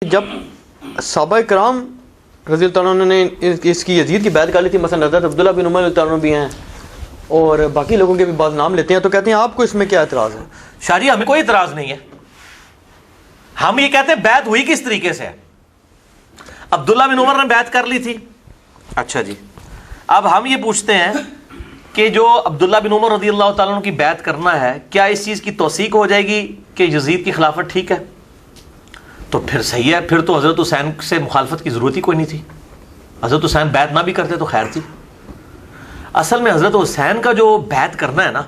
جب صحابہ کرام رضی اللہ عنہ نے اس کی یزید کی بیعت کر لی تھی، مثلا حضرت عبداللہ بن عمر رضی اللہ عنہ بھی ہیں اور باقی لوگوں کے بھی بعض نام لیتے ہیں، تو کہتے ہیں آپ کو اس میں کیا اعتراض ہے؟ شاہ ہمیں کوئی اعتراض نہیں ہے. ہم یہ کہتے ہیں بیعت ہوئی کس طریقے سے ہے. عبداللہ بن عمر نے بیعت کر لی تھی. اچھا جی، اب ہم یہ پوچھتے ہیں کہ جو عبداللہ بن عمر رضی اللہ تعالیٰ عنہ کی بیعت کرنا ہے، کیا اس چیز کی توثیق ہو جائے گی کہ یزید کی خلافت ٹھیک ہے؟ تو پھر صحیح ہے، پھر تو حضرت حسین سے مخالفت کی ضرورت ہی کوئی نہیں تھی. حضرت حسین بیعت نہ بھی کرتے تو خیر تھی. اصل میں حضرت حسین کا جو بیعت کرنا ہے نا،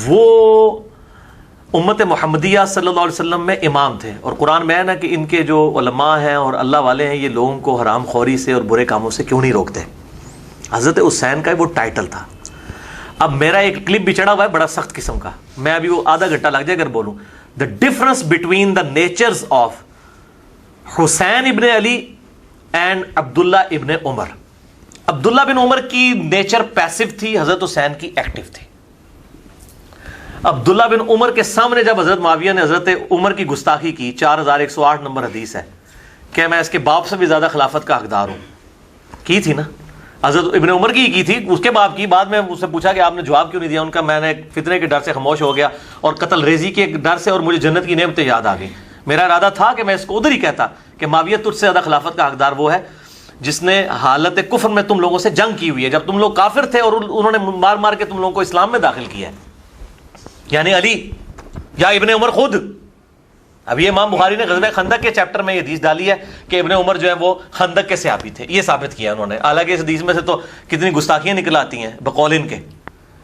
وہ امت محمدیہ صلی اللہ علیہ وسلم میں امام تھے، اور قرآن میں ہے نا کہ ان کے جو علماء ہیں اور اللہ والے ہیں، یہ لوگوں کو حرام خوری سے اور برے کاموں سے کیوں نہیں روکتے. حضرت حسین کا وہ ٹائٹل تھا. اب میرا ایک کلپ بھی چڑھا ہوا ہے بڑا سخت قسم کا، میں ابھی وہ آدھا گھنٹہ لگ جائے اگر بولوں. The difference between the natures of حسین ابن علی and عبداللہ ابن عمر. عبداللہ بن عمر کی نیچر پیسو تھی، حضرت حسین کی ایکٹیو تھی. عبداللہ بن عمر کے سامنے جب حضرت معاویہ نے حضرت عمر کی گستاخی کی، 4108 نمبر حدیث ہے کہ میں اس کے باپ سے بھی زیادہ خلافت کا حقدار ہوں، کی تھی نا حضرت ابن عمر کی تھی، اس کے باپ کی. بعد میں اس سے پوچھا کہ آپ نے جواب کیوں نہیں دیا، ان کا میں نے فتنے کے ڈر سے خاموش ہو گیا اور قتل ریزی کے ڈر سے، اور مجھے جنت کی نعمتیں یاد آ گئی. میرا ارادہ تھا کہ میں اس کو ادھر ہی کہتا کہ معاویہ تجھ سے زیادہ خلافت کا حقدار وہ ہے جس نے حالت کفر میں تم لوگوں سے جنگ کی ہوئی ہے، جب تم لوگ کافر تھے اور انہوں نے مار مار کے تم لوگوں کو اسلام میں داخل کیا ہے، یعنی علی یا ابن عمر خود. اب یہ امام بخاری نے غزوہ خندق کے چیپٹر میں یہ حدیث ڈالی ہے کہ ابن عمر جو ہے وہ خندق کے صحابی تھے، یہ ثابت کیا انہوں نے. حالانکہ اس حدیث میں سے تو کتنی گستاخیاں نکل آتی ہیں بقول ان کے،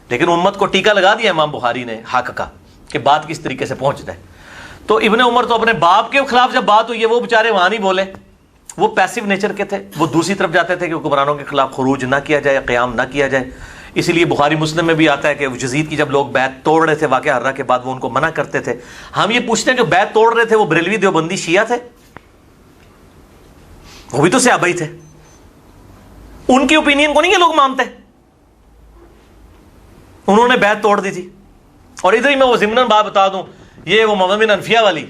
لیکن امت کو ٹیکا لگا دیا امام بخاری نے حق کا کہ بات کس طریقے سے پہنچ جائے. تو ابن عمر تو اپنے باپ کے خلاف جب بات ہوئی ہے، وہ بیچارے وہاں نہیں بولے، وہ پیسو نیچر کے تھے، وہ دوسری طرف جاتے تھے کہ حکمرانوں کے خلاف خروج نہ کیا جائے، قیام نہ کیا جائے. اسی لیے بخاری مسلم میں بھی آتا ہے کہ یزید کی جب لوگ بیعت توڑ رہے تھے واقعہ حرہ کے بعد، وہ ان کو منع کرتے تھے. ہم یہ پوچھتے ہیں کہ بیعت توڑ رہے تھے وہ بریلوی دیوبندی شیعہ تھے؟ وہ بھی تو صحابہ ہی تھے. ان کی اوپینین کو نہیں یہ لوگ مانتے. انہوں نے بیعت توڑ دی تھی. اور ادھر ہی میں وہ ضمناً بات بتا دوں، یہ وہ محمد بن انفیہ والی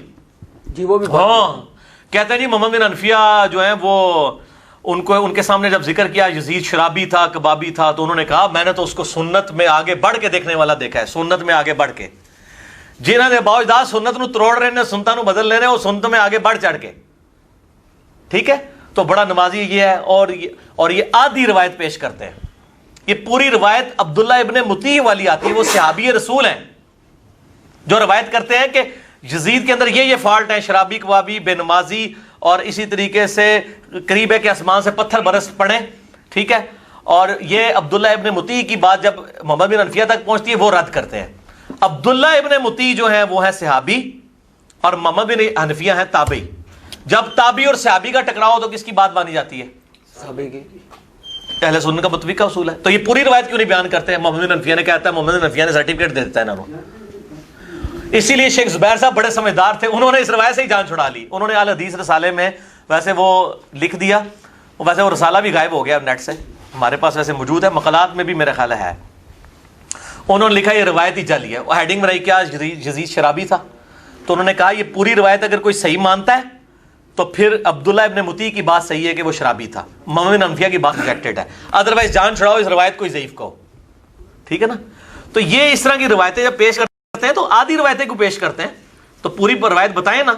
جی، وہ بھی ہاں کہتے ہیں جی محمد بن انفیہ جو ہیں وہ ان کے سامنے جب ذکر کیا یزید شرابی تھا، کبابی تھا، تو انہوں نے کہا میں نے تو اس کو سنت میں آگے بڑھ کے دیکھنے والا دیکھا ہے، سنت میں آگے بڑھ کے. جنہوں نے باوجداد سنت نو تروڑ رہے ہیں، سنتوں نو بدل لے رہے ہیں، وہ سنت میں آگے بڑھ چڑھ کے. ٹھیک ہے، تو بڑا نمازی یہ ہے. اور یہ آدھی روایت پیش کرتے ہیں. یہ پوری روایت عبداللہ ابن مطیع والی آتی ہے، وہ صحابی رسول ہیں جو روایت کرتے ہیں کہ یزید کے اندر یہ فالٹ ہیں، شرابی، کبابی، بے نمازی، اور اسی طریقے سے قریب ہے کہ آسمان سے پتھر برس پڑے. ٹھیک ہے، اور یہ عبداللہ ابن مطیع کی بات جب محمد بن انفیہ تک پہنچتی ہے وہ رد کرتے ہیں. عبداللہ ابن مطیع جو ہیں وہ ہیں صحابی اور محمد بن حنفیہ ہیں تابعی. جب تابعی اور صحابی کا ٹکراؤ تو کس کی بات مانی جاتی ہے؟ صحابی کی. اہل سنت کا متفق کا اصول ہے. تو یہ پوری روایت کیوں نہیں بیان کرتے ہیں؟ محمد بن حنفیہ نے کہتا ہے، محمد بن حنفیہ نے سرٹیفکیٹ دے دیتا ہے انہوں. اسی لیے شیخ زبیر صاحب بڑے سمجھدار تھے، انہوں نے اس روایت سے ہی جان چھڑا لی. انہوں نے اہل حدیث رسالے میں ویسے وہ لکھ دیا، ویسے وہ رسالہ بھی غائب ہو گیا نیٹ سے، ہمارے پاس ویسے موجود ہے، مقالات میں بھی میرے خیال ہے. انہوں نے لکھا یہ روایت ہی جعلی ہے. وہ ہیڈنگ میں رہی کیا یزید شرابی تھا، تو انہوں نے کہا یہ پوری روایت اگر کوئی صحیح مانتا ہے تو پھر عبداللہ ابن مطیع کی بات صحیح ہے کہ وہ شرابی تھا، محمد بن حنفیہ کی بات ریجیکٹڈ ہے. ادروائز جان چھڑاؤ اس روایت کو ضعیف کہو. ٹھیک ہے نا. تو یہ اس طرح کی روایتیں جب پیش کرتے ہیں تو آدھی روایتیں کو پیش کرتے ہیں، تو پوری روایت بتائیں نا،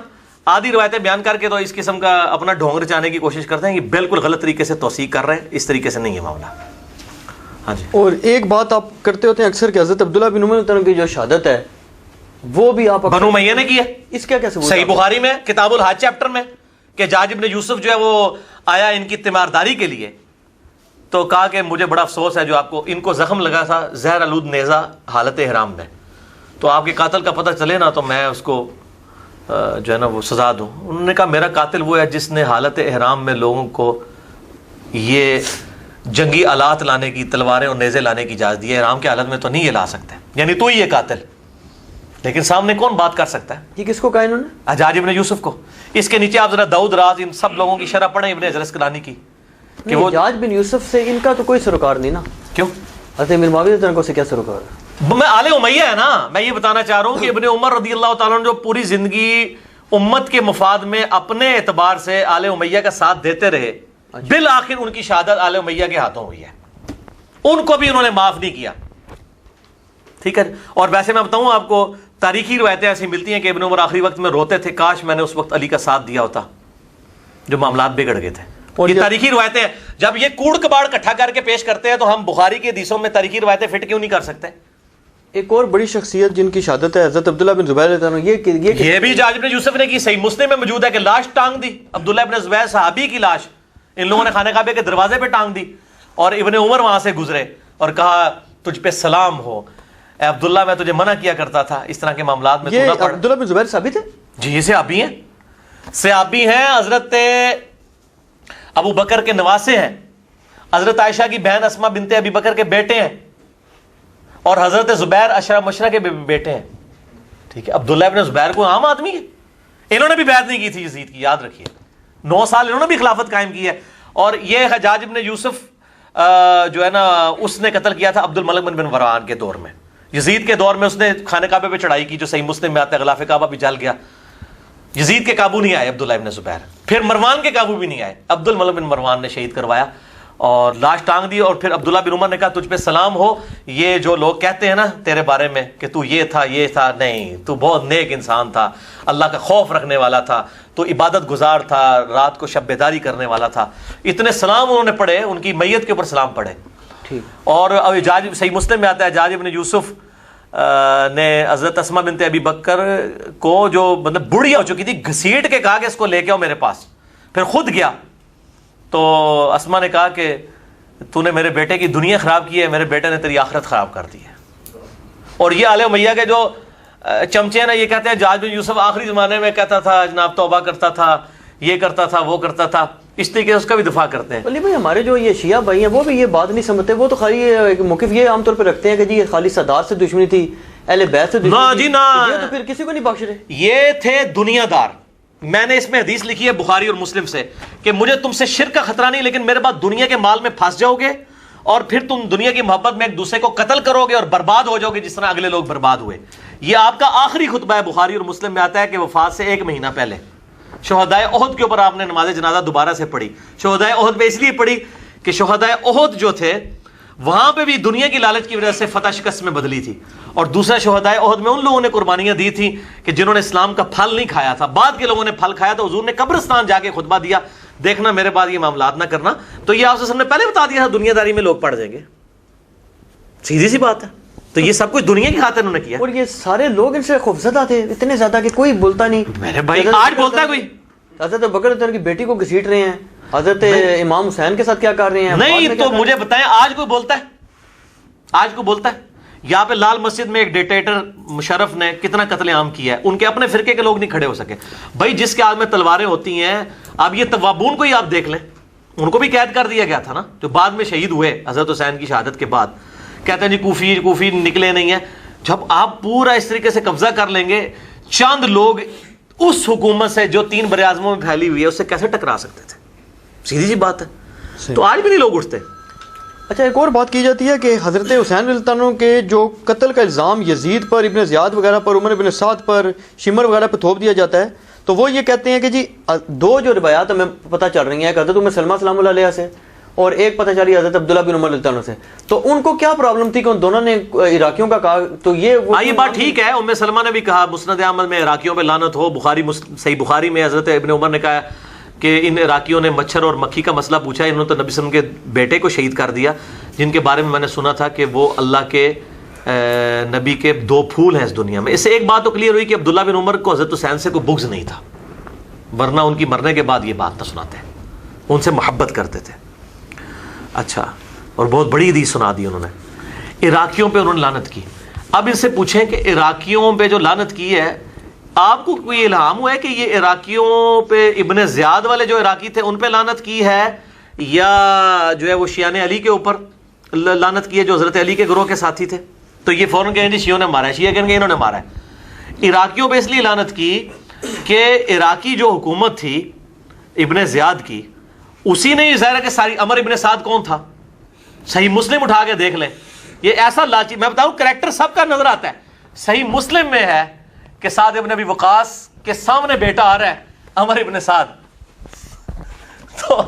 آدھی روایتیں بیان کر کے تو اس قسم کا اپنا ڈھونگ رچانے کی کوشش کرتے ہیں. یہ بالکل غلط طریقے سے توثیق کر رہے ہیں، اس طریقے سے نہیں ہے معاملہ. ہاں جی. اور ایک بات آپ کرتے ہوتے ہیں اکثر کہ حضرت عبداللہ بن عمر رضی اللہ عنہ کی جو شہادت ہے وہ بھی آپ بنو امیہ نے کی ہے. اس کا کیسے صحیح بخاری میں کتاب الحج چیپٹر میں کہ جاج ابن یوسف جو ہے وہ آیا ان کی تیمارداری کے لیے، تو کہا کہ مجھے بڑا افسوس ہے جو آپ کو، ان کو زخم لگا تھا زہر آلود نیزہ حالت احرام میں، تو آپ کے قاتل کا پتہ چلے نا تو میں اس کو جو ہے نا وہ سزا دوں. انہوں نے کہا میرا قاتل وہ ہے جس نے حالت احرام میں لوگوں کو یہ جنگی آلات لانے کی، تلواریں اور نیزے لانے کی اجازت دی ہے، احرام کی حالت میں تو نہیں یہ لا سکتے، یعنی تو ہی یہ قاتل. لیکن سامنے کون بات کر سکتا ہے؟ یہ کس کو کہا انہوں نے؟ حجاج ابن یوسف کو. اس کے نیچے آپ ذرا داؤد راز ان سب لوگوں کی شرح پڑھیں ابن حجر اسقلانی کی کہ وہ حجاج بن یوسف سے ان کا تو کوئی سروکار نہیں نا. کیوں؟ حضرت امیر معاویہ رضی اللہ عنہ سے کیا سروکار ہے؟ میں آل امیہ ہے نا. میں یہ بتانا چاہ رہا ہوں کہ ابن عمر رضی اللہ تعالیٰ نے جو پوری زندگی امت کے مفاد میں اپنے اعتبار سے آل امیہ کا ساتھ دیتے رہے، بالآخر ان کی شہادت آل امیہ کے ہاتھوں ہوئی ہے، ان کو بھی انہوں نے معاف نہیں کیا. ٹھیک ہے. اور ویسے میں بتاؤں آپ کو، تاریخی روایتیں ایسی ملتی ہیں کہ ابن عمر آخری وقت میں روتے تھے، کاش میں نے اس وقت علی کا ساتھ دیا ہوتا جو معاملات بگڑ گئے تھے. اور یہ تاریخی روایتیں ہیں. جب یہ کوڑ کباڑ اکٹھا کر کے پیش کرتے ہیں تو ہم بخاری کے حدیثوں میں تاریخی روایتیں فٹ کیوں نہیں کر سکتے؟ ایک اور بڑی شخصیت جن کی شہادت ہے حضرت عبداللہ بن زبیر رضی اللہ عنہ، یہ بھی حجاج بن یوسف نے کی. صحیح مسلم میں موجود ہے کہ لاش ٹانگ دی، عبداللہ بن زبیر صحابی کی لاش ان لوگوں نے خانہ کعبہ کے دروازے پہ ٹانگ دی، اور ابن عمر وہاں سے گزرے اور کہا تجھ پہ سلام ہو اے عبداللہ، میں تجھے منع کیا کرتا تھا اس طرح کے معاملات میں تو نہ پڑھ. عبداللہ بن زبیر صحابی تھے؟ جی یہ صحابی ہیں، صحابی ہیں. حضرت ابو بکر کے نواسے ہیں، حضرت عائشہ کی بہن اسما بنت ابی بکر کے بیٹے ہیں، اور حضرت زبیر اشرا مشرا کے بیٹے ہیں. ٹھیک ہے. عبداللہ ابن زبیر کو عام آدمی ہے، انہوں نے بھی بیعت نہیں کی تھی یزید کی، یاد رکھیے. 9 سال انہوں نے بھی خلافت قائم کی ہے. اور یہ حجاج ابن یوسف جو ہے نا، اس نے قتل کیا تھا عبد الملک بن مروان کے دور میں. یزید کے دور میں اس نے خانہ کعبہ پہ چڑھائی کی، جو صحیح مسلم میں آتا ہے، غلاف کعبہ بھی جل گیا. یزید کے قابو نہیں آئے عبداللہ ابن زبیر، پھر مروان کے قابو بھی نہیں آئے، عبد الملک بن مروان نے شہید کروایا اور لاش ٹانگ دی. اور پھر عبداللہ بن عمر نے کہا تجھ پہ سلام ہو، یہ جو لوگ کہتے ہیں نا تیرے بارے میں کہ تو یہ تھا یہ تھا، نہیں، تو بہت نیک انسان تھا، اللہ کا خوف رکھنے والا تھا، تو عبادت گزار تھا، رات کو شب بیداری کرنے والا تھا. اتنے سلام انہوں نے پڑھے، ان کی میت کے اوپر سلام پڑھے. اور حجاج صحیح مسلم میں آتا ہے حجاج ابن یوسف نے حضرت اسما بنت ابی بکر کو، جو مطلب بڑھیا ہو چکی تھی، گھسیٹ کے کہا کہ اس کو لے کے آؤ میرے پاس. پھر خود گیا تو اسما نے کہا کہ تو نے میرے بیٹے کی دنیا خراب کی ہے، میرے بیٹے نے تیری آخرت خراب کر دی ہے. اور یہ آل امیہ کے جو چمچے ہیں نا، یہ کہتے ہیں حجاج بن یوسف آخری زمانے میں کہتا تھا جناب توبہ کرتا تھا، یہ کرتا تھا وہ کرتا تھا، اس طریقے سے اس کا بھی دفاع کرتے ہیں. علی بھائی ہمارے جو یہ شیعہ بھائی ہیں وہ بھی یہ بات نہیں سمجھتے، وہ تو خالی موقف یہ عام طور پہ رکھتے ہیں کہ جی یہ خالی سادات سے دشمنی تھی، اہل بیت سے دشمنی نا جی نا، یہ تو پھر کسی کو نہیں بخش رہے. یہ تھے دنیا دار. میں نے اس میں حدیث لکھی ہے بخاری اور مسلم سے کہ مجھے تم سے شرک کا خطرہ نہیں، لیکن میرے بعد دنیا کے مال میں پھنس جاؤ گے اور پھر تم دنیا کی محبت میں ایک دوسرے کو قتل کرو گے اور برباد ہو جاؤ گے جس طرح اگلے لوگ برباد ہوئے. یہ آپ کا آخری خطبہ ہے، بخاری اور مسلم میں آتا ہے کہ وفات سے 1 مہینہ پہلے شہدائے احد کے اوپر آپ نے نماز جنازہ دوبارہ سے پڑھی. شہدائے احد پہ اس لیے پڑھی کہ شہدائے احد جو تھے وہاں پہ بھی دنیا کی لالچ کی وجہ سے فتح شکست میں بدلی تھی، اور دوسرا شہدائے احد میں ان لوگوں نے قربانیاں دی تھیں کہ جنہوں نے اسلام کا پھل نہیں کھایا تھا. بعد کے لوگوں نے پھل کھایا تو حضور نے قبرستان جا کے خطبہ دیا، دیکھنا میرے بعد یہ معاملات نہ کرنا. تو یہ آپ سے نے پہلے بتا دیا تھا دنیا داری میں لوگ پڑ جائیں گے، سیدھی سی بات ہے. تو یہ سب کچھ دنیا کی خاطر انہوں نے کیا. اور یہ سارے لوگ ان سے خوفزدہ تھے اتنے زیادہ کہ کوئی بولتا نہیں. میرے بھائی آج بولتا ہے کوئی؟ حضرت بکر کی بیٹی کو گھسیٹ رہے ہیں، حضرت امام حسین کے ساتھ کیا کر رہے ہیں. نہیں تو مجھے بتائیں آج کوئی بولتا ہے؟ آج کوئی بولتا ہے؟ یہاں پہ لال مسجد میں ایک ڈکٹیٹر مشرف نے کتنا قتل عام کیا ہے، ان کے اپنے فرقے کے لوگ نہیں کھڑے ہو سکے. بھائی جس کے ہاتھ میں تلواریں ہوتی ہیں، اب یہ توابون کو ہی آپ دیکھ لیں، ان کو بھی قید کر دیا گیا تھا نا، جو بعد میں شہید ہوئے حضرت حسین کی شہادت کے بعد. کہتے ہیں جی کوفی نکلے نہیں ہیں. جب آپ پورا اس طریقے سے قبضہ کر لیں گے، چند لوگ اس حکومت سے جو 3 بر اعظموں میں پھیلی ہوئی ہے اس سے کیسے ٹکرا سکتے تھے؟ سیدھی سی بات ہے. تو آج بھی نہیں لوگ اٹھتے. اچھا ایک اور بات کی جاتی ہے کہ حضرت حسین رضی اللہ عنہ کے جو قتل کا الزام یزید پر، ابن زیاد وغیرہ پر، عمر بن سعد پر، شمر وغیرہ پر تھوپ دیا جاتا ہے، تو وہ یہ کہتے ہیں کہ جی 2 جو روایات ہمیں پتہ چل رہی ہیں، حضرت ام سلمہ سلام اللہ علیہ سے اور ایک پتہ چلی حضرت عبداللہ بن عمر رضی اللہ عنہ سے. تو ان کو کیا پرابلم تھی کہ ان دونوں نے عراقیوں کا کہا؟ تو یہ بات ٹھیک ہے، ام سلمہ نے بھی کہا مسند احمد میں عراقیوں پہ لعنت ہو. صحیح بخاری میں حضرت ابن عمر نے کہا کہ ان عراقیوں نے مچھر اور مکھی کا مسئلہ پوچھا، انہوں نے تو نبی صلی اللہ علیہ وسلم کے بیٹے کو شہید کر دیا، جن کے بارے میں میں نے سنا تھا کہ وہ اللہ کے نبی کے 2 پھول ہیں اس دنیا میں. اس سے ایک بات تو کلیئر ہوئی کہ عبداللہ بن عمر کو حضرت حسین سے کوئی بغض نہیں تھا، ورنہ ان کی مرنے کے بعد یہ بات نہ سناتے، ان سے محبت کرتے تھے. اچھا، اور بہت بڑی حدیث سنا دی انہوں نے. عراقیوں پہ انہوں نے لعنت کی. اب ان سے پوچھیں کہ عراقیوں پہ جو لعنت کی ہے، آپ کو کوئی الہام ہوا ہے کہ یہ عراقیوں پہ ابن زیاد والے جو عراقی تھے ان پہ لعنت کی ہے، یا جو ہے وہ شیعان علی کے اوپر لعنت کی ہے جو حضرت علی کے گروہ کے ساتھی تھے؟ تو یہ فوراً کہیں گے شیعوں نے مارا ہے، شیعہ کہیں گے انہوں نے مارا ہے. عراقیوں پہ اس لیے لعنت کی کہ عراقی جو حکومت تھی ابن زیاد کی، اسی نے یہ ظاہر ہے کہ ساری. عمر ابن سعد کون تھا؟ صحیح مسلم اٹھا کے دیکھ لیں، یہ ایسا لالچی، میں بتاؤں کریکٹر سب کا نظر آتا ہے. صحیح مسلم میں ہے کہ سعد ابن ابی وقاص کہ سامنے بیٹا آ رہا ہے عمر ابن سعد. تو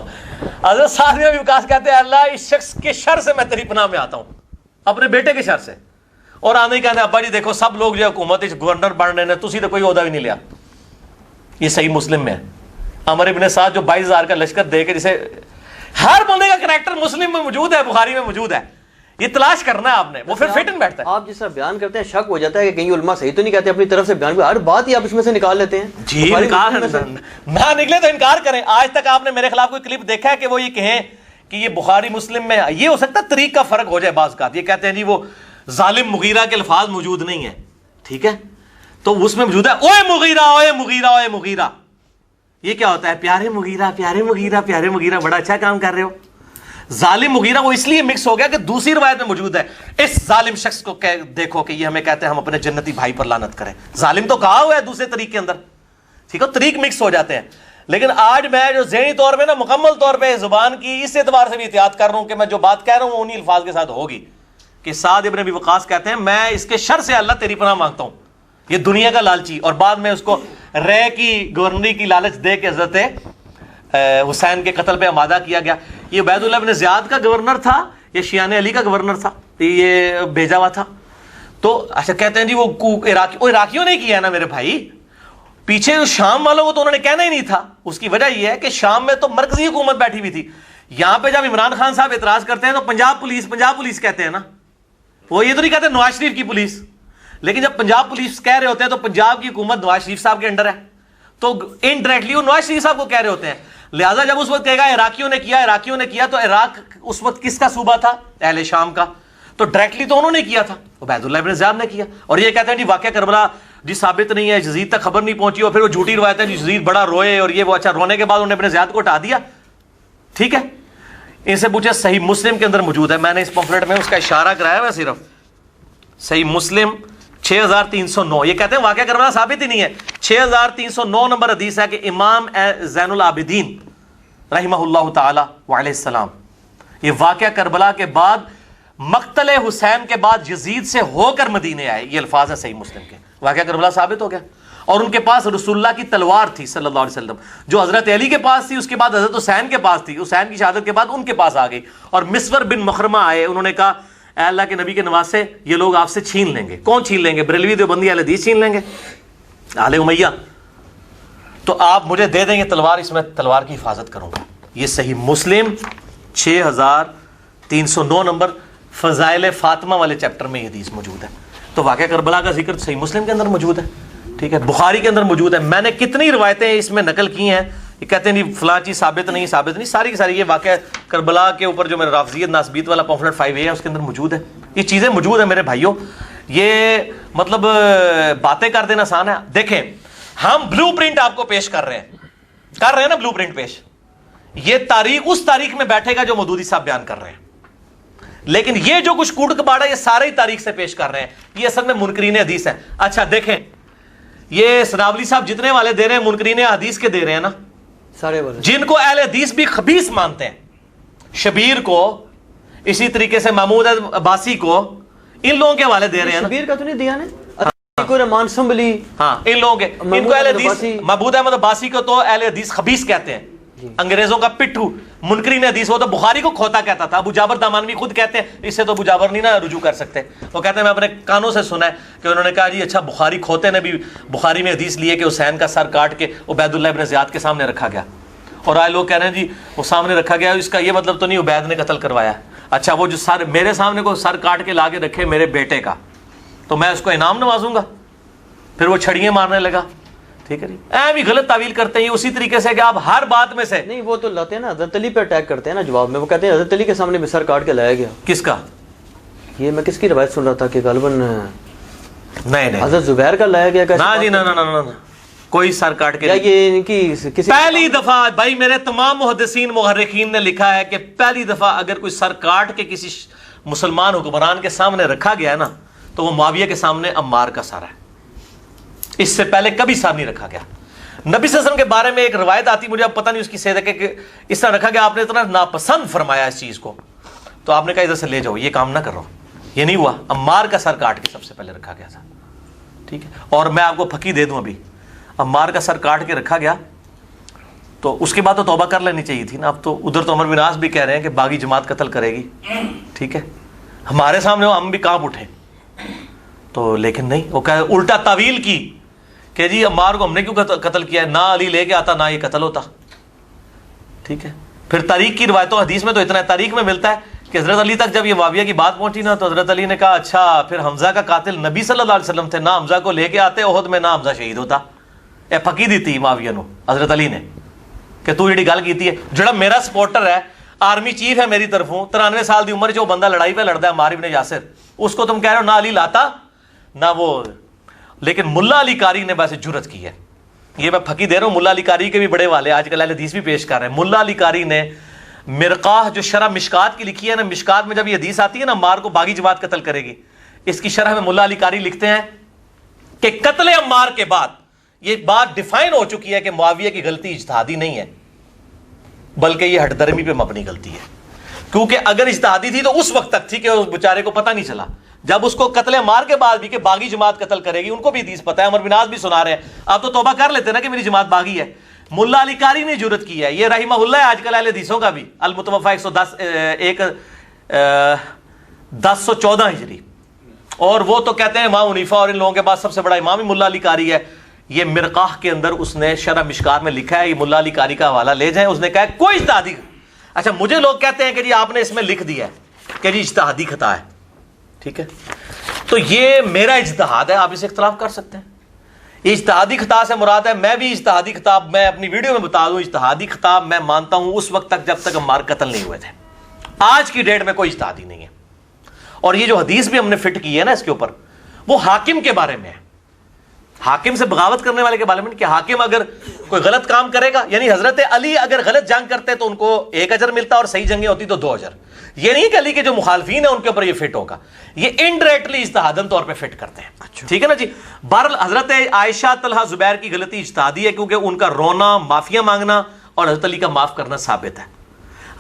حضرت سعد بن ابی وقاص کہتے ہیں اللہ اس شخص کے شر سے میں تیری پناہ میں آتا ہوں, اپنے بیٹے کے شر سے. اور آنے ہی کہتے ہیں ابا جی دیکھو سب لوگ جو حکومت گورنر بن رہے ہیں, تسی تو کوئی عہدہ بھی نہیں لیا. یہ صحیح مسلم میں ہے. عمر ابن سعد جو 22,000 کا لشکر دے کے, جسے ہر بندے کا کریکٹر مسلم میں موجود ہے, بخاری میں موجود ہے, یہ تلاش کرنا ہے آپ نے, وہ پھر فٹ ان بیٹھتا ہے. آپ جس طرح بیان کرتے ہیں شک ہو جاتا ہے کہ کہیں علماء صحیح تو نہیں کہتے اپنی طرف سے بیان, ہر بات ہی آپ اس میں سے نکال لیتے ہیں. جی نہ نکلے تو انکار کریں. آج تک آپ نے میرے خلاف کوئی کلپ دیکھا ہے کہ وہ یہ کہیں کہ یہ بخاری مسلم میں, یہ ہو سکتا ہے طریق کا فرق ہو جائے بعض کا. یہ کہتے ہیں جی وہ ظالم مغیرہ کے الفاظ موجود نہیں ہیں, ٹھیک ہے, تو اس میں موجود ہے اوے مغیرہ اوے مغیرہ اوے مغیرہ. یہ کیا ہوتا ہے پیارے مغیرہ پیارے مغیرہ پیارے مغیرہ, بڑا اچھا کام کر رہے ہو. ظالم مغیرہ وہ اس لیے مکس ہو گیا کہ دوسری روایت میں موجود ہے اس ظالم شخص کو دیکھو کہ یہ ہمیں کہتے ہیں ہم اپنے جنتی بھائی پر لعنت کریں. ظالم تو کہا ہوا ہے دوسرے طریق کے اندر, ٹھیک ہے, طریق مکس ہو جاتے ہیں. لیکن آج میں جو ذہنی طور پہ نا مکمل طور پہ زبان کی اس اعتبار سے بھی احتیاط کر رہا ہوں کہ میں جو بات کہہ رہا ہوں انہی الفاظ کے ساتھ ہوگی کہ سعد ابن ابی وقاص کہتے ہیں میں اس کے شر سے اللہ تیری پناہ مانگتا ہوں. یہ دنیا کا لالچی, اور بعد میں اس کو رے کی گورنری کی لالچ دے کے حضرت حسین کے قتل پہ آمادہ کیا گیا. یہ عبید اللہ بن زیاد کا گورنر تھا, یہ شیعان علی کا گورنر تھا, یہ بھیجا ہوا تھا. تو اچھا کہتے ہیں جی وہ عراقیوں نے کیا نا میرے بھائی, پیچھے شام والوں کو تو انہوں نے کہنا ہی نہیں تھا. اس کی وجہ یہ ہے کہ شام میں تو مرکزی حکومت بیٹھی ہوئی تھی. یہاں پہ جب عمران خان صاحب اعتراض کرتے ہیں تو پنجاب پولیس کہتے ہیں نا, وہ یہ تو نہیں کہتے نواز شریف کی پولیس. لیکن جب پنجاب پولیس کہہ رہے ہوتے ہیں تو پنجاب کی حکومت نواز شریف صاحب کے انڈر ہے, تو انڈائریکٹلی وہ نواز شریف صاحب کو کہہ رہے ہوتے ہیں. لہٰذا جب اس وقت کہے گا عراقیوں نے کیا تو عراق اس وقت کس کا صوبہ تھا؟ اہل شام کا. تو ڈائریکٹلی تو انہوں نے کیا تھا, عبید اللہ بن زیاد نے کیا. اور یہ کہتے ہیں جی واقعہ کربلا جی ثابت نہیں ہے, یزید تک خبر نہیں پہنچی, اور پھر وہ جھوٹی روایت ہے یزید بڑا روئے اور یہ وہ. اچھا رونے کے بعد انہوں نے اپنے زیاد کو ہٹا دیا, ٹھیک ہے. ان سے پوچھے صحیح مسلم کے اندر موجود ہے, میں نے اس پمفلٹ میں اس کا اشارہ کرایا ہوا صرف. صحیح مسلم 6309, یہ کہتے ہیں واقعہ کربلا ثابت ہی نہیں ہے. 6309 نمبر حدیث ہے کہ امام زین العابدین رحمہ اللہ تعالی وعلیہ السلام یہ واقعہ کربلا کے بعد مقتل حسین کے بعد یزید سے ہو کر مدینے آئے. یہ الفاظ ہے صحیح مسلم کے. واقعہ کربلا ثابت ہو گیا. اور ان کے پاس رسول اللہ کی تلوار تھی صلی اللہ علیہ وسلم, جو حضرت علی کے پاس تھی, اس کے بعد حضرت حسین کے پاس تھی, حسین کی شہادت کے بعد ان کے پاس آ گئی. اور مسور بن مخرمہ آئے, انہوں نے کہا اے اللہ کے نبی کے نواسے یہ لوگ آپ سے چھین لیں گے. کون چھین لیں گے؟ بریلوی دیوبندی اہل حدیث چھین لیں گے, آل امیہ. تو آپ مجھے دے دیں گے تلوار, اس میں تلوار کی حفاظت کروں گا. یہ صحیح مسلم 6309 نمبر فضائل فاطمہ والے چیپٹر میں یہ حدیث موجود ہے. تو واقعہ کربلا کا ذکر صحیح مسلم کے اندر موجود ہے, ٹھیک ہے, بخاری کے اندر موجود ہے. میں نے کتنی روایتیں اس میں نقل کی ہیں, یہ کہتے ہیں نہیں فلاں چیز ثابت نہیں, ساری کی ساری یہ واقعہ کربلا کے اوپر جو میرا رافضیت ناسبیت والا پمفلٹ 5A ہے اس کے اندر موجود ہے. یہ چیزیں موجود ہیں میرے بھائیوں. یہ مطلب باتیں کر دینا آسان ہے. دیکھیں ہم بلو پرنٹ آپ کو پیش کر رہے ہیں نا بلو پرنٹ پیش. یہ تاریخ اس تاریخ میں بیٹھے گا جو مودودی صاحب بیان کر رہے ہیں, لیکن یہ جو کچھ کوڑ کباڑا یہ سارے ہی تاریخ سے پیش کر رہے ہیں. یہ اصل میں منکرین حدیث ہے. اچھا دیکھیں یہ سنابلی صاحب جتنے والے دے رہے ہیں منکرین حدیث کے دے رہے ہیں نا, سارے والے جن کو اہل حدیث بھی خبیث مانتے ہیں, شبیر کو, اسی طریقے سے محمود عباسی کو, ان لوگوں کے حوالے دے رہے ہیں نا. شبیر کا تو نہیں دیا نا, کوئی رحمان سنبلی, ہاں ان لوگوں کے, ان کو اہل حدیث محمود احمد عباسی کو تو اہل حدیث خبیث کہتے ہیں, انگریزوں کا پٹھو. منکرین حدیث وہ تو بخاری کو کھوتا کہتا تھا. ابو جابر دامانوی خود کہتے ہیں, اس سے تو ابو جابر نہیں نا رجوع کر سکتے, وہ کہتے ہیں میں اپنے کانوں سے سنا ہے کہ انہوں نے کہا جی اچھا بخاری کھوتے نے بھی بخاری میں حدیث لیے کہ حسین کا سر کاٹ کے عبید اللہ ابن زیاد کے سامنے رکھا گیا, اور آئے لوگ کہہ رہے ہیں جی وہ سامنے رکھا گیا, اس کا یہ مطلب تو نہیں عبید نے قتل کروایا. اچھا وہ جو سر میرے سامنے کو سر کاٹ کے لا کے رکھے میرے بیٹے کا, تو میں اس کو انعام نوازوں گا؟ پھر وہ چھڑیاں مارنے لگا, ٹھیک ہے. اے بھی غلط تعویل کرتے ہیں اسی طریقے سے کہ آپ ہر بات میں سے نہیں, وہ تو لاتے ہیں نا حضرت علی پہ اٹیک کرتے ہیں نا جواب میں. وہ کہتے ہیں حضرت علی کے سامنے بھی سر کاٹ کے لایا گیا. کس کا؟ یہ میں کس کی روایت سن رہا تھا کہ غالباً نہیں حضرت زبیر کا لایا گیا. نا جی نا کوئی سر کاٹ کے, یہ ان کی کسی پہلی دفعہ بھائی میرے تمام محدثین محرخین نے لکھا ہے کہ پہلی دفعہ اگر کوئی سر کاٹ کے کسی مسلمان حکمران کے سامنے رکھا گیا ہے نا تو وہ معاویہ کے سامنے عمار کا سر ہے. اس سے پہلے کبھی سر نہیں رکھا گیا. نبی صلی اللہ علیہ وسلم کے بارے میں ایک روایت آتی, مجھے اب پتہ نہیں اس کی صحت ہے کہ اس طرح رکھا گیا, آپ نے اتنا ناپسند فرمایا اس چیز کو, تو آپ نے کہا ادھر سے لے جاؤ, یہ کام نہ کرو. یہ نہیں ہوا, عمار کا سر کاٹ کے سب سے پہلے رکھا گیا تھا, ٹھیک ہے. اور میں آپ کو پھکی دے دوں, ابھی عمار کا سر کاٹ کے رکھا گیا تو اس کے بعد تو توبہ کر لینی چاہیے تھی نا. اب تو ادھر تو عمر بن عاص بھی کہہ رہے ہیں کہ باغی جماعت قتل کرے گی, ٹھیک ہے, ہمارے سامنے ہم بھی کانپ اٹھے. تو لیکن نہیں, وہ الٹا تعویل کی کہ جی عمار کو ہم نے کیوں قتل کیا ہے, نہ علی لے کے آتا نہ یہ قتل ہوتا, ٹھیک ہے. پھر تاریخ کی روایتوں حدیث میں تو اتنا ہے, تاریخ میں ملتا ہے کہ حضرت علی تک جب یہ معاویہ کی بات پہنچی نا تو حضرت علی نے کہا اچھا پھر حمزہ کا قاتل نبی صلی اللہ علیہ وسلم تھے, نہ حمزہ کو لے کے آتے احد میں, نہ حمزہ شہید ہوتا. اے پکی دیتی معاویہ نو حضرت علی نے کہ تو یہ گل کیتی ہے, جڑا میرا سپورٹر ہے, آرمی چیف ہے میری طرفوں, 93 سال دی عمر جو بندہ لڑائی پہ لڑتا ہے عمار ابن یاسر, اس کو تم کہہ رہے ہو نہ علی لاتا نہ وہ. لیکن ملا علی قاری نے ویسے جرت کی ہے, یہ میں پھکی دے رہا ہوں, ملا علی قاری کے بھی بڑے والے آج کل اہل حدیث بھی پیش کر رہے ہیں. ملا علی قاری نے مرقاہ جو شرح مشکات کی لکھی ہے نا, مشکات میں جب یہ حدیث آتی ہے نا عمار کو باغی جماعت قتل کرے گی, اس کی شرح میں ملا علی قاری لکھتے ہیں کہ قتل عمار کے بعد یہ بات ڈیفائن ہو چکی ہے کہ معاویہ کی غلطی اجتہادی نہیں ہے بلکہ یہ ہٹ درمی پہ مبنی غلطی ہے. کیونکہ اگر اجتہادی تھی تو اس وقت تک تھی کہ اس بیچارے کو پتہ نہیں چلا, جب اس کو قتل عمار کے بعد بھی کہ باغی جماعت قتل کرے گی, ان کو بھی حدیث پتہ ہے, عمر بن عاص بھی سنا رہے ہیں, آپ تو توبہ کر لیتے نا کہ میری جماعت باغی ہے. ملا علی قاری نے جرت کی ہے, یہ رحمہ اللہ ہے آج کل اہل حدیثوں کا بھی, المتوفا 1014 ہجری, اور وہ تو کہتے ہیں امام حنیفہ اور ان لوگوں کے بعد سب سے بڑا امام ہی ملا علی قاری ہے. یہ مرقاہ کے اندر اس نے شرح مشکات میں لکھا ہے, یہ ملا علی قاری کا حوالہ لے جائیں, اس نے کہا ہے کوئی اجتہادی. اچھا مجھے لوگ کہتے ہیں کہ جی آپ نے اس میں لکھ دیا ہے کہ جی اجتہادی خطا ہے, ٹھیک ہے, تو یہ میرا اجتہاد ہے, آپ اسے اختلاف کر سکتے ہیں. اجتہادی خطا سے مراد ہے, میں بھی اجتہادی خطاب میں اپنی ویڈیو میں بتا دوں, اجتہادی خطاب میں مانتا ہوں اس وقت تک جب تک عمار قتل نہیں ہوئے تھے. آج کی ڈیٹ میں کوئی اجتہادی نہیں ہے. اور یہ جو حدیث بھی ہم نے فٹ کی ہے نا اس کے اوپر, وہ حاکم کے بارے میں ہے, حاکم سے بغاوت کرنے والے کے بارے میں, کہ حاکم اگر کوئی غلط کام کرے گا, یعنی حضرت علی اگر غلط جنگ کرتے تو ان کو 1 اجر ملتا اور صحیح جنگیں ہوتی تو 2 اجر. یہ نہیں کہ علی کے جو مخالفین ہیں ان کے اوپر یہ فٹ ہوگا, یہ انڈائریکٹلی اجتہادن طور پہ فٹ کرتے ہیں, ٹھیک ہے نا جی. بہرحال حضرت عائشہ طلحہ زبیر کی غلطی اجتہادی ہے کیونکہ ان کا رونا, معافیاں مانگنا اور حضرت علی کا معاف کرنا ثابت ہے.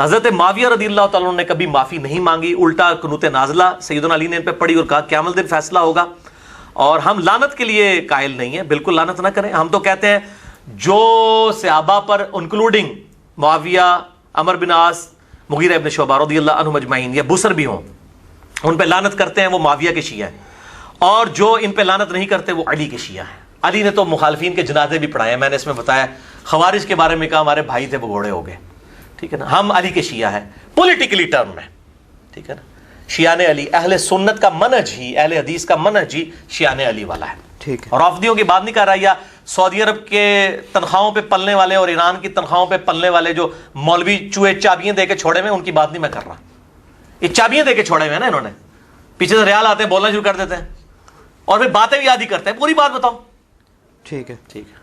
حضرت معاویہ رضی اللہ تعالیٰ عنہ نے کبھی معافی نہیں مانگی, الٹا قنوت نازلہ سیدنا علی نے ان پہ پڑھی اور کہا قیامت دن فیصلہ ہوگا. اور ہم لعنت کے لیے قائل نہیں ہیں, بالکل لعنت نہ کریں. ہم تو کہتے ہیں جو صحابہ پر انکلوڈنگ معاویہ, عمر بن عاص, مغیرہ ابن شعبہ رضی اللہ عنہم اجمعین, یا بصر بھی ہوں, ان پہ لعنت کرتے ہیں وہ معاویہ کے شیعہ ہیں, اور جو ان پہ لعنت نہیں کرتے وہ علی کے شیعہ ہیں. علی نے تو مخالفین کے جنازے بھی پڑھائے ہیں, میں نے اس میں بتایا. خوارج کے بارے میں کہا ہمارے بھائی تھے وہ گھوڑے ہو گئے, ٹھیک ہے نا. ہم علی کے شیعہ ہیں پولیٹیکلی ٹرم میں, ٹھیک ہے نا. شیعان علی, اہل سنت کا منہج ہی, اہل حدیث کا منہج ہی شیعان علی والا ہے, ٹھیک ہے. اور رافضیوں کی بات نہیں کر رہا, یا سعودی عرب کے تنخواہوں پہ پلنے والے اور ایران کی تنخواہوں پہ پلنے والے جو مولوی چوہے چابیاں دے کے چھوڑے ہوئے, ان کی بات نہیں میں کر رہا. یہ چابیاں دے کے چھوڑے ہوئے ہیں نا انہوں نے, پیچھے سے ریال آتے ہیں بولنا شروع کر دیتے ہیں اور پھر باتیں بھی یاد ہی کرتے ہیں, پوری بات بتاؤ. ٹھیک ہے, ٹھیک ہے.